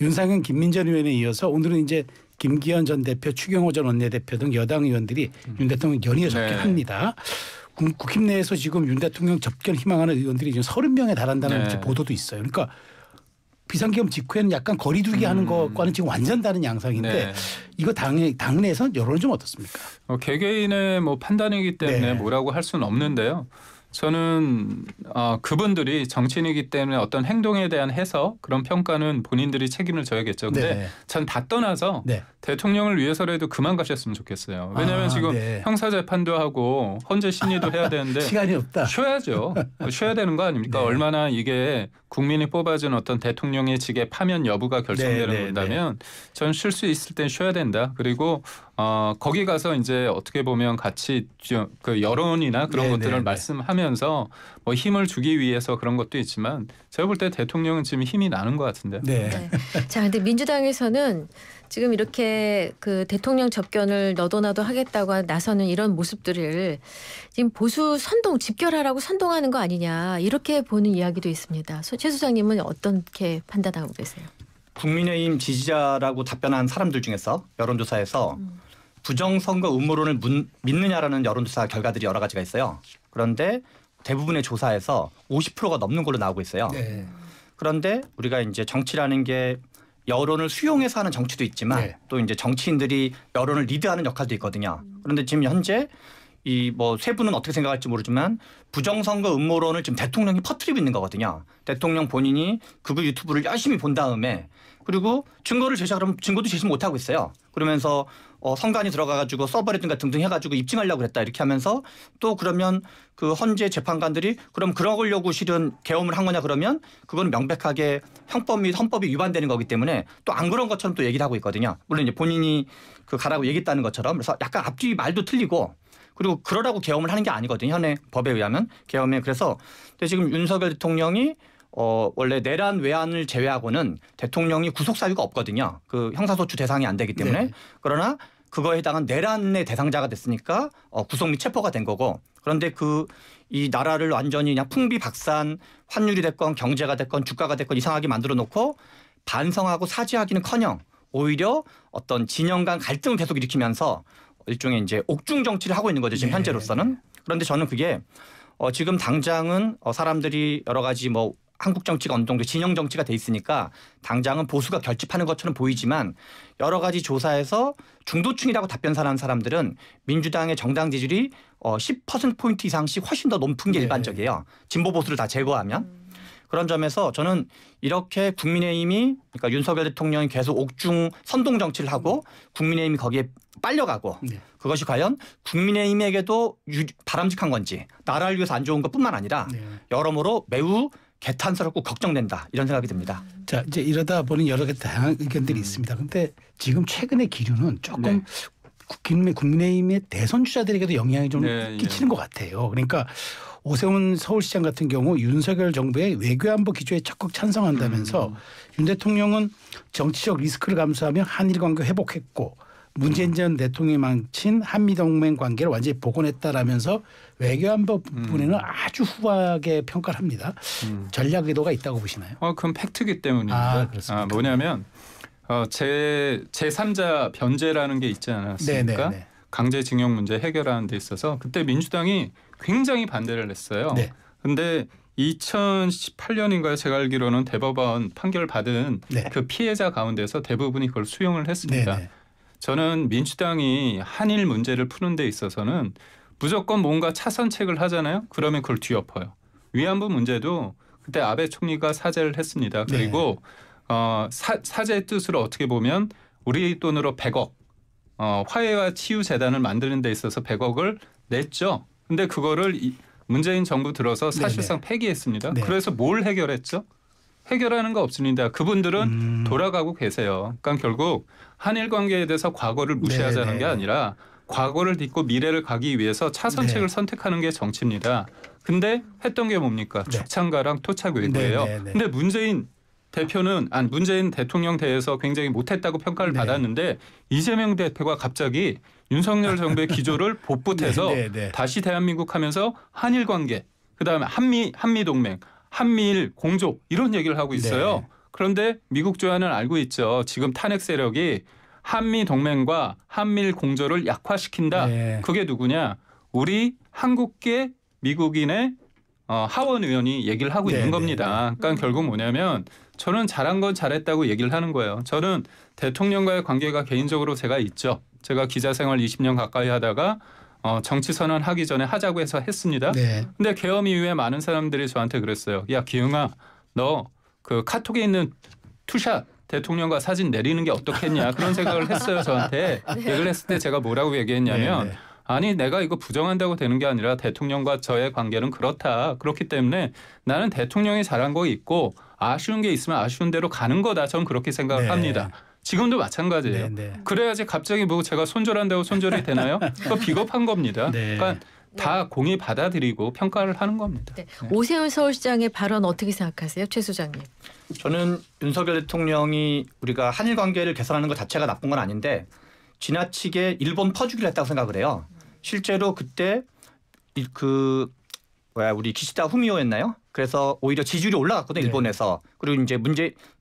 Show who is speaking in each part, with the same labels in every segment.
Speaker 1: 윤상현 김민전 의원에 이어서 오늘은 이제 김기현 전 대표, 추경호 전 원내대표 등 여당 의원들이 윤 대통령 연이어 접견합니다. 국힘 내에서 지금 윤 대통령 접견 희망하는 의원들이 지금 30명에 달한다는 보도도 있어요. 그러니까 비상계엄 직후에는 약간 거리두기 하는 것과는 지금 완전 다른 양상인데 이거 당내에서 여론은 좀 어떻습니까?
Speaker 2: 개개인의 판단이기 때문에 뭐라고 할 수는 없는데요. 저는 그분들이 정치인이기 때문에 어떤 행동에 대한 해석 그런 평가는 본인들이 책임을 져야겠죠. 근데 전 다 떠나서 대통령을 위해서라도 그만 가셨으면 좋겠어요. 왜냐하면 지금 형사재판도 하고 헌재 심리도 해야 되는데
Speaker 1: 시간이 없다.
Speaker 2: 쉬어야죠. 쉬어야 되는 거 아닙니까? 얼마나 이게 국민이 뽑아준 어떤 대통령의 직의 파면 여부가 결정되는 건다면 전 쉴 수 있을 땐 쉬어야 된다. 그리고 거기 가서 이제 어떻게 보면 같이 그 여론이나 그런 것들을 말씀하면서 힘을 주기 위해서 그런 것도 있지만 제가 볼 때 대통령은 지금 힘이 나는 것 같은데요.
Speaker 3: 자, 근데 민주당에서는 지금 이렇게 그 대통령 접견을 너도나도 하겠다고 나서는 이런 모습들을 지금 보수 선동 집결하라고 선동하는 거 아니냐 이렇게 보는 이야기도 있습니다. 최 소장님은 어떻게 판단하고 계세요?
Speaker 4: 국민의힘 지지자라고 답변한 사람들 중에서 여론조사에서 부정선거 음모론을 믿느냐라는 여론조사 결과들이 여러 가지가 있어요. 그런데 대부분의 조사에서 50%가 넘는 걸로 나오고 있어요. 그런데 우리가 이제 정치라는 게 여론을 수용해서 하는 정치도 있지만 또 이제 정치인들이 여론을 리드하는 역할도 있거든요. 그런데 지금 현재 이 세분은 어떻게 생각할지 모르지만 부정선거 음모론을 지금 대통령이 퍼뜨리고 있는 거거든요. 대통령 본인이 극우 유튜브를 열심히 본 다음에 그리고 증거를 제시하면 증거도 제시 못하고 있어요. 그러면서 선관위 들어가가지고 서버라든가 등등 해가지고 입증하려고 그랬다 이렇게 하면서 또 그러면 그 헌재 재판관들이 그럼 그러려고 실은 계엄을 한 거냐 그러면 그건 명백하게 형법 및 헌법이 위반되는 거기 때문에 또 안 그런 것처럼 또 얘기를 하고 있거든요. 물론 이제 본인이 그 가라고 얘기했다는 것처럼 그래서 약간 앞뒤 말도 틀리고 그리고 그러라고 계엄을 하는 게 아니거든요. 현행 법에 의하면 계엄에 그래서 근데 지금 윤석열 대통령이 원래 내란 외환을 제외하고는 대통령이 구속 사유가 없거든요. 그 형사소추 대상이 안 되기 때문에 그러나 그거에 해당한 내란의 대상자가 됐으니까 구속 및 체포가 된 거고 그런데 이 나라를 완전히 그냥 풍비박산 환율이 됐건 경제가 됐건 주가가 됐건 이상하게 만들어 놓고 반성하고 사죄하기는커녕 오히려 어떤 진영 간 갈등을 계속 일으키면서 일종의 이제 옥중 정치를 하고 있는 거죠. 지금 현재로서는. 그런데 저는 그게 지금 당장은 사람들이 여러 가지 한국 정치가 어느 정도 진영 정치가 돼 있으니까 당장은 보수가 결집하는 것처럼 보이지만 여러 가지 조사에서 중도층이라고 답변하는 사람들은 민주당의 정당 지지율이 10%포인트 이상씩 훨씬 더 높은 게 일반적이에요. 진보 보수를 다 제거하면. 그런 점에서 저는 이렇게 국민의힘이 그러니까 윤석열 대통령이 계속 옥중 선동 정치를 하고 국민의힘이 거기에 빨려가고 그것이 과연 국민의힘에게도 바람직한 건지 나라를 위해서 안 좋은 것뿐만 아니라 여러모로 매우 개탄스럽고 걱정된다 이런 생각이 듭니다.
Speaker 1: 자 이제 이러다 보니 여러 가지 다양한 의견들이 있습니다. 그런데 지금 최근의 기류는 조금 국민의힘의 대선 주자들에게도 영향이 좀 끼치는 것 같아요. 그러니까 오세훈 서울시장 같은 경우 윤석열 정부의 외교안보 기조에 적극 찬성한다면서 윤 대통령은 정치적 리스크를 감수하며 한일 관계 회복했고 문재인 전 대통령이 망친 한미동맹 관계를 완전히 복원했다라면서 외교안보 부분에는 아주 후하게 평가를 합니다. 전략 의도가 있다고 보시나요?
Speaker 2: 그건 팩트이기 때문입니다. 뭐냐면 제3자 변제라는 게 있지 않았습니까? 강제징용 문제 해결하는 데 있어서 그때 민주당이 굉장히 반대를 했어요. 그런데 2018년인가요? 제가 알기로는 대법원 판결을 받은 그 피해자 가운데서 대부분이 그걸 수용을 했습니다. 저는 민주당이 한일 문제를 푸는 데 있어서는 무조건 뭔가 차선책을 하잖아요. 그러면 그걸 뒤엎어요. 위안부 문제도 그때 아베 총리가 사죄를 했습니다. 그리고 사죄의 뜻으로 어떻게 보면 우리 돈으로 100억 화해와 치유 재단을 만드는 데 있어서 100억을 냈죠. 근데 그거를 문재인 정부 들어서 사실상 폐기했습니다. 그래서 뭘 해결했죠? 해결하는 거 없습니다. 그분들은 돌아가고 계세요. 그러니까 결국 한일 관계에 대해서 과거를 무시하자는 게 아니라 과거를 딛고 미래를 가기 위해서 차선책을 선택하는 게 정치입니다. 근데 했던 게 뭡니까? 죽창가랑 토착 외교예요. 근데 문재인 대통령 대해서 굉장히 못했다고 평가를 받았는데 이재명 대표가 갑자기 윤석열 정부의 기조를 복붙해서 다시 대한민국 하면서 한일 관계, 그다음에 한미 동맹, 한미일 공조 이런 얘기를 하고 있어요. 그런데 미국 조야는 알고 있죠. 지금 탄핵 세력이 한미 동맹과 한미일 공조를 약화시킨다.
Speaker 1: 네.
Speaker 2: 그게 누구냐? 우리 한국계 미국인의 하원 의원이 얘기를 하고 있는 겁니다. 그러니까 결국 뭐냐면 저는 잘한 건 잘했다고 얘기를 하는 거예요. 저는 대통령과의 관계가 개인적으로 제가 있죠. 제가 기자 생활 20년 가까이 하다가 정치 선언 하기 전에 하자고 해서 했습니다.
Speaker 1: 네.
Speaker 2: 근데 계엄 이후에 많은 사람들이 저한테 그랬어요. 야 기흥아 너 그 카톡에 있는 투샷 대통령과 사진 내리는 게 어떻겠냐 그런 생각을 했어요. 저한테 얘기를 했을 때 제가 뭐라고 얘기했냐면 아니 내가 이거 부정한다고 되는 게 아니라 대통령과 저의 관계는 그렇다. 그렇기 때문에 나는 대통령이 잘한 거 있고 아쉬운 게 있으면 아쉬운 대로 가는 거다. 전 그렇게 생각을 합니다. 지금도 마찬가지예요. 그래야지 갑자기 뭐 제가 손절한다고 손절이 되나요? 그거 비겁한 겁니다. 그러니까 다 공의 받아들이고 평가를 하는 겁니다.
Speaker 3: 네. 오세훈 서울시장의 발언 어떻게 생각하세요? 최 소장님.
Speaker 4: 저는 윤석열 대통령이 우리가 한일 관계를 개선하는 것 자체가 나쁜 건 아닌데 지나치게 일본 퍼주기를 했다고 생각을 해요. 실제로 그때 우리 기시다 후미오였나요? 그래서 오히려 지지율이 올라갔거든요. 일본에서. 그리고 이제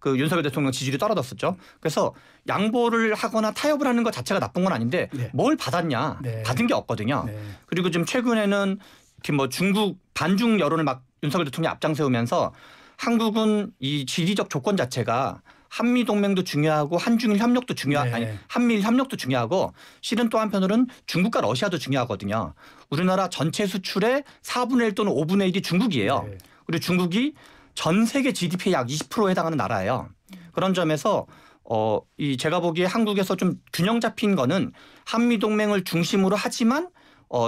Speaker 4: 윤석열 대통령 지지율이 떨어졌었죠. 그래서 양보를 하거나 타협을 하는 것 자체가 나쁜 건 아닌데 뭘 받았냐. 받은 게 없거든요. 그리고 지금 최근에는 이렇게 뭐 중국 반중 여론을 막 윤석열 대통령이 앞장세우면서 한국은 이 지리적 조건 자체가 한미 동맹도 중요하고 한중일 협력도 아니 한미일 협력도 중요하고 실은 또 한편으로는 중국과 러시아도 중요하거든요. 우리나라 전체 수출의 4분의 1 또는 5분의 1이 중국이에요. 그리고 중국이 전 세계 GDP의 약 20%에 해당하는 나라예요. 그런 점에서 제가 보기에 한국에서 좀 균형 잡힌 거는 한미 동맹을 중심으로 하지만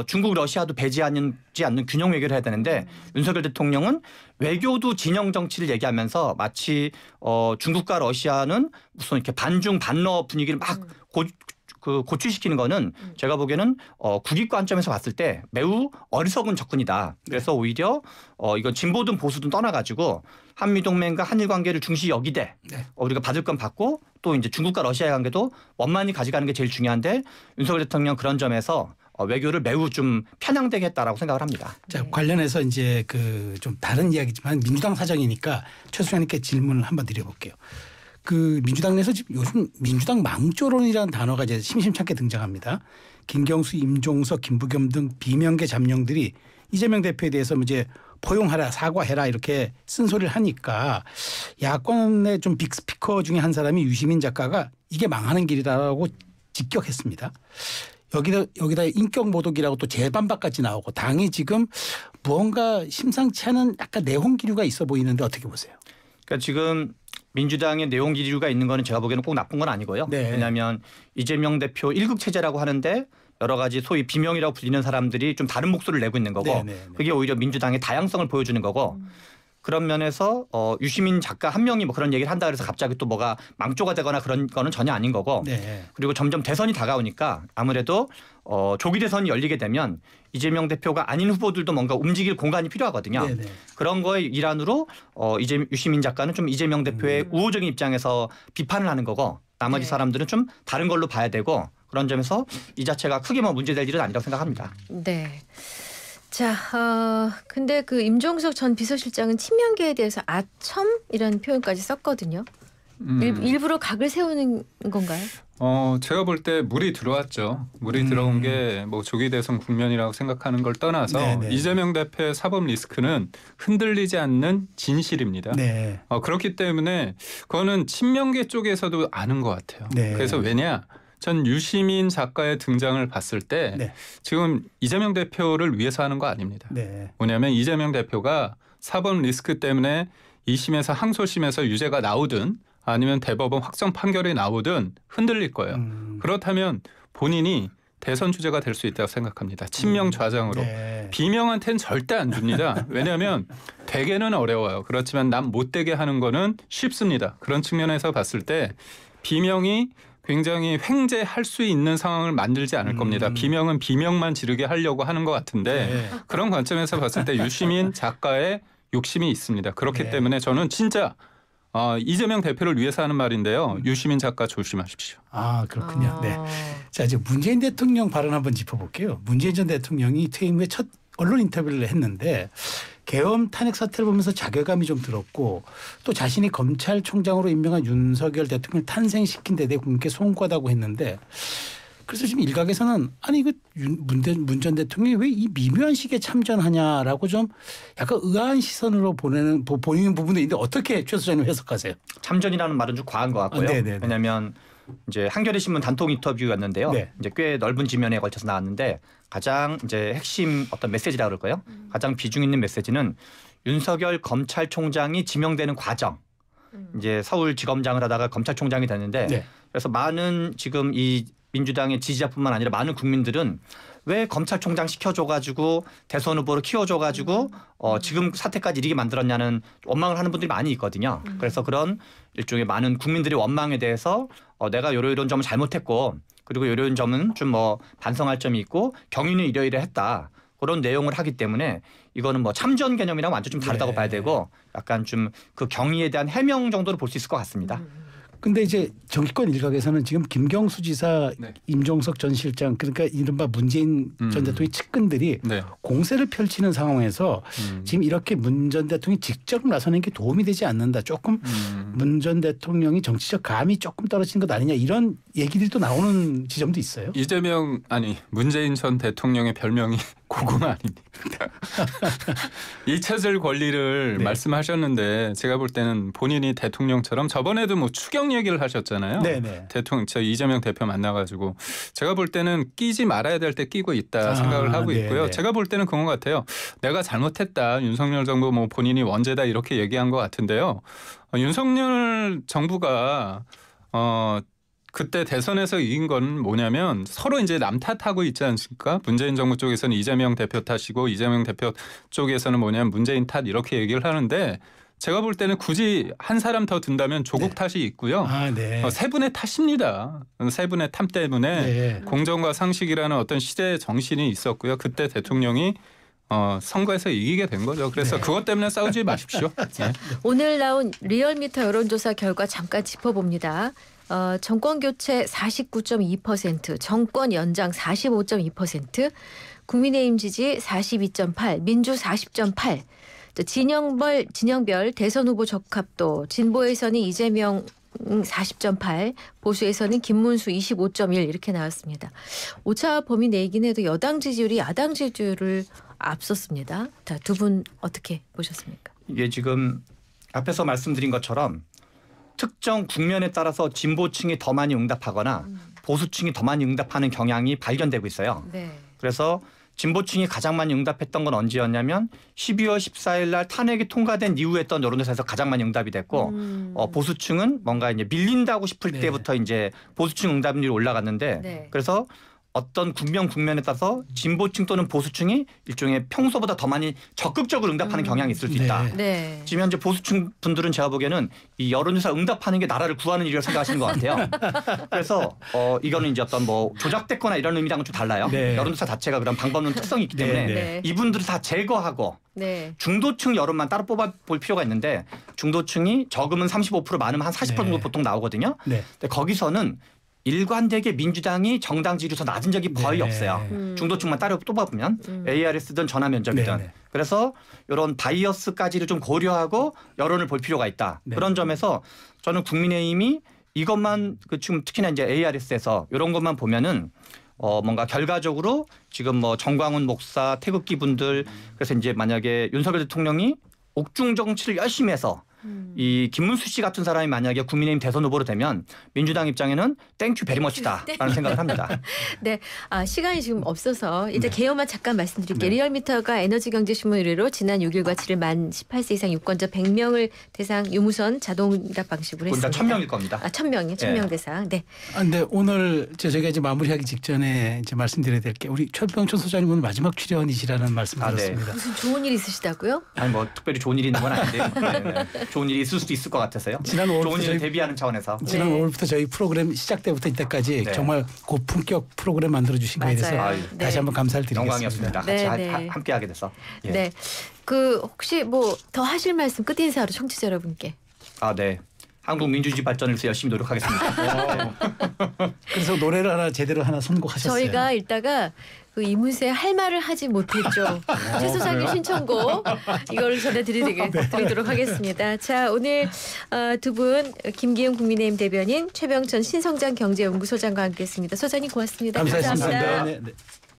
Speaker 4: 중국, 러시아도 배제하지 않는 균형 외교를 해야 되는데 윤석열 대통령은 외교도 진영 정치를 얘기하면서 마치 중국과 러시아는 무슨 이렇게 반중 반러 분위기를 막 고취시키는 거는 제가 보기에는 국익 관점에서 봤을 때 매우 어리석은 접근이다. 그래서 오히려 이건 진보든 보수든 떠나가지고 한미동맹과 한일 관계를 중시 여기되 우리가 받을 건 받고 또 이제 중국과 러시아의 관계도 원만히 가져가는 게 제일 중요한데 윤석열 대통령 그런 점에서 외교를 매우 좀 편향되게 했다라고 생각을 합니다.
Speaker 1: 자, 관련해서 이제 좀 다른 이야기지만 민주당 사정이니까 최 소장님께 질문을 한번 드려볼게요. 민주당 내에서 지금 요즘 민주당 망조론이라는 단어가 이제 심심찮게 등장합니다. 김경수, 임종석, 김부겸 등 비명계 잠룡들이 이재명 대표에 대해서 이제 포용하라, 사과해라 이렇게 쓴소리를 하니까 야권의 좀 빅스피커 중에 한 사람이 유시민 작가가 이게 망하는 길이다라고 직격했습니다. 여기다 인격 모독이라고 또 재반박까지 나오고 당이 지금 무언가 심상치 않은 약간 내홍 기류가 있어 보이는데 어떻게 보세요?
Speaker 4: 그러니까 지금 민주당의 내용 기류가 있는 거는 제가 보기에는 꼭 나쁜 건 아니고요. 왜냐하면 이재명 대표 1국 체제라고 하는데 여러 가지 소위 비명이라고 불리는 사람들이 좀 다른 목소리를 내고 있는 거고 그게 오히려 민주당의 다양성을 보여주는 거고 그런 면에서 유시민 작가 한 명이 뭐 그런 얘기를 한다 그래서 갑자기 또 뭐가 망조가 되거나 그런 거는 전혀 아닌 거고 그리고 점점 대선이 다가오니까 아무래도 조기 대선이 열리게 되면 이재명 대표가 아닌 후보들도 뭔가 움직일 공간이 필요하거든요. 그런 거의 일환으로 유시민 작가는 좀 이재명 대표의 우호적인 입장에서 비판을 하는 거고 나머지 사람들은 좀 다른 걸로 봐야 되고 그런 점에서 이 자체가 크게 뭐 문제될 일은 아니라고 생각합니다.
Speaker 3: 네. 자, 근데 임종석 전 비서실장은 친명계에 대해서 아첨이라는 표현까지 썼거든요. 일부러 각을 세우는 건가요?
Speaker 2: 제가 볼 때 물이 들어왔죠. 물이 들어온 게 뭐 조기 대선 국면이라고 생각하는 걸 떠나서 이재명 대표의 사법 리스크는 흔들리지 않는 진실입니다. 그렇기 때문에 그거는 친명계 쪽에서도 아는 것 같아요. 그래서 왜냐? 전 유시민 작가의 등장을 봤을 때 지금 이재명 대표를 위해서 하는 거 아닙니다. 뭐냐면 이재명 대표가 사법 리스크 때문에 2심에서 항소심에서 유죄가 나오든 아니면 대법원 확정 판결이 나오든 흔들릴 거예요. 그렇다면 본인이 대선 주자가 될 수 있다고 생각합니다. 친명 좌장으로. 비명한테는 절대 안 줍니다. 왜냐하면 되게는 어려워요. 그렇지만 남 못되게 하는 거는 쉽습니다. 그런 측면에서 봤을 때 비명이 굉장히 횡재할 수 있는 상황을 만들지 않을 겁니다. 비명은 비명만 지르게 하려고 하는 것 같은데 그런 관점에서 봤을 때 유시민 작가의 욕심이 있습니다. 그렇기 때문에 저는 진짜 이재명 대표를 위해서 하는 말인데요. 유시민 작가 조심하십시오.
Speaker 1: 그렇군요. 자, 이제 문재인 대통령 발언 한번 짚어볼게요. 문재인 전 대통령이 퇴임 후에 첫 언론 인터뷰를 했는데 계엄 탄핵 사태를 보면서 자괴감이 좀 들었고 또 자신이 검찰총장으로 임명한 윤석열 대통령을 탄생시킨 데 대해 국민께 송구하다고 했는데 그래서 지금 일각에서는 아니 이거 문 전 대통령이 왜 이 미묘한 시기에 참전하냐라고 좀 약간 의아한 시선으로 보이는 부분도 있는데 어떻게 최 소장님 해석하세요?
Speaker 4: 참전이라는 말은 좀 과한 것 같고요. 왜냐하면 이제 한겨레 신문 단독 인터뷰였는데요. 네. 이제 꽤 넓은 지면에 걸쳐서 나왔는데 가장 이제 핵심 어떤 메시지라 그럴까요? 가장 비중 있는 메시지는 윤석열 검찰총장이 지명되는 과정. 이제 서울지검장을 하다가 검찰총장이 됐는데
Speaker 1: 네.
Speaker 4: 그래서 많은 지금 이 민주당의 지지자뿐만 아니라 많은 국민들은 왜 검찰총장 시켜줘가지고 대선 후보로 키워줘가지고 지금 사태까지 이르게 만들었냐는 원망을 하는 분들이 많이 있거든요. 그래서 그런 일종의 많은 국민들의 원망에 대해서 내가 이런 점을 잘못했고 그리고 이런 점은 좀 뭐 반성할 점이 있고 경위는 이러이러했다. 그런 내용을 하기 때문에 이거는 뭐 참전 개념이랑 완전 좀 다르다고
Speaker 1: 네.
Speaker 4: 봐야 되고 약간 좀 그 경위에 대한 해명 정도로 볼 수 있을 것 같습니다.
Speaker 1: 근데 이제 정치권 일각에서는 지금 김경수 지사, 네. 임종석 전 실장 그러니까 이른바 문재인 전 대통령의 측근들이 네. 공세를 펼치는 상황에서 지금 이렇게 문 전 대통령이 직접 나서는 게 도움이 되지 않는다. 조금 문 전 대통령이 정치적 감이 조금 떨어지는 것 아니냐 이런 얘기들이 또 나오는 지점도 있어요.
Speaker 2: 문재인 전 대통령의 별명이 고구마 아닙니까? 잊혀질 권리를 네. 말씀하셨는데 제가 볼 때는 본인이 대통령처럼 저번에도 뭐 추경 얘기를 하셨잖아요.
Speaker 1: 네네.
Speaker 2: 저 이재명 대표 만나가지고 제가 볼 때는 끼지 말아야 될 때 끼고 있다 생각을 하고 있고요. 네네. 제가 볼 때는 그런 것 같아요. 내가 잘못했다. 윤석열 정부 뭐 본인이 원죄다 이렇게 얘기한 것 같은데요. 윤석열 정부가 그때 대선에서 이긴 건 뭐냐면 서로 이제 남 탓하고 있지 않습니까? 문재인 정부 쪽에서는 이재명 대표 탓이고 이재명 대표 쪽에서는 뭐냐면 문재인 탓 이렇게 얘기를 하는데 제가 볼 때는 굳이 한 사람 더 든다면 조국 네. 탓이 있고요.
Speaker 1: 네.
Speaker 2: 세 분의 탓입니다. 세 분의 탓 때문에 네. 공정과 상식이라는 어떤 시대의 정신이 있었고요. 그때 대통령이 선거에서 이기게 된 거죠. 그래서 네. 그것 때문에 싸우지 마십시오. 네.
Speaker 3: 오늘 나온 리얼미터 여론조사 결과 잠깐 짚어봅니다. 정권 교체 49.2%, 정권 연장 45.2%, 국민의힘 지지 42.8%, 민주 40.8%, 진영별 대선 후보 적합도 진보에서는 이재명 40.8, 보수에서는 김문수 25.1 이렇게 나왔습니다. 오차 범위 내긴 해도 여당 지지율이 야당 지지율을 앞섰습니다. 두 분 어떻게 보셨습니까?
Speaker 4: 이게 지금 앞에서 말씀드린 것처럼 특정 국면에 따라서 진보층이 더 많이 응답하거나 보수층이 더 많이 응답하는 경향이 발견되고 있어요. 네. 그래서 진보층이 가장 많이 응답했던 건 언제였냐면 12월 14일 날 탄핵이 통과된 이후에 했던 여론조사에서 가장 많이 응답이 됐고 보수층은 뭔가 이제 밀린다고 싶을 네. 때부터 이제 보수층 응답률이 올라갔는데 네. 그래서 어떤 국면에 따라서 진보층 또는 보수층이 일종의 평소보다 더 많이 적극적으로 응답하는 경향이 있을 수 있다.
Speaker 3: 네. 네.
Speaker 4: 지금 현재 보수층 분들은 제가 보기에는 이 여론조사 응답하는 게 나라를 구하는 일이라고 생각하시는 것 같아요. 그래서 이거는 이제 어떤 뭐 조작됐거나 이런 의미랑은 좀 달라요. 네. 여론조사 자체가 그런 방법론 특성이 있기 때문에 네. 이분들을 다 제거하고 네. 중도층 여론만 따로 뽑아볼 필요가 있는데 중도층이 적으면 35% 많으면 한 40% 정도 보통 나오거든요. 네. 근데 거기서는 일관되게 민주당이 정당 지지율에서 낮은 적이 거의 네. 없어요. 중도층만 따로 뽑아보면 ARS든 전화면접이든. 네. 그래서 이런 바이어스까지를 좀 고려하고 여론을 볼 필요가 있다. 네. 그런 점에서 저는 국민의힘이 이것만 지금 특히나 이제 ARS에서 이런 것만 보면은 뭔가 결과적으로 지금 뭐 정광훈 목사 태극기 분들 그래서 이제 만약에 윤석열 대통령이 옥중 정치를 열심히 해서 이 김문수 씨 같은 사람이 만약에 국민의힘 대선 후보로 되면 민주당 입장에는 땡큐 베리머치다라는 생각을 합니다.
Speaker 3: 네, 시간이 지금 없어서 이제 네. 개요만 잠깐 말씀드릴게요. 네. 리얼미터가 에너지경제신문 의뢰로 지난 6일과 7일 만 18세 이상 유권자 100명을 대상 유무선 자동응답 방식으로 했습니다.
Speaker 4: 1,000명일 겁니다.
Speaker 3: 1,000명이 1,000명 대상. 네.
Speaker 1: 근데 오늘 저희가 이제 마무리하기 직전에 이제 말씀드려야 될 게 우리 최병천 소장님 오늘 마지막 출연이시라는 말씀 들었습니다.
Speaker 3: 네. 무슨 좋은 일 있으시다고요?
Speaker 4: 아니 뭐 특별히 좋은 일이 있는 건 아닌데요. 네. 좋은 일이 있을 수도 있을 것 같아서요.
Speaker 1: 지난 5월부터
Speaker 4: 대비하는 차원에서.
Speaker 1: 지난
Speaker 3: 네.
Speaker 1: 5월부터 저희 프로그램 시작 때부터 이때까지 네. 정말 고품격 프로그램 만들어 주신 거에 대해서 네. 다시 한번 감사를 드리겠습니다.
Speaker 4: 영광이었습니다.
Speaker 3: 네,
Speaker 4: 같이
Speaker 3: 네.
Speaker 4: 함께하게 돼서. 예.
Speaker 3: 네. 혹시 뭐 더 하실 말씀 끝 인사로 청취자 여러분께.
Speaker 4: 네. 한국 민주주의 발전을 위해서 열심히 노력하겠습니다.
Speaker 1: 그래서 노래를 제대로 하나 선곡하셨어요.
Speaker 3: 저희가 이따가 그 이문세 할 말을 하지 못했죠. 최 소장님 신청곡 이걸 전해드리도록 하겠습니다. 자, 오늘 두 분 김기현 국민의힘 대변인 최병천 신성장 경제연구소장과 함께했습니다. 소장님 고맙습니다.
Speaker 1: 감사합니다. 네, 네.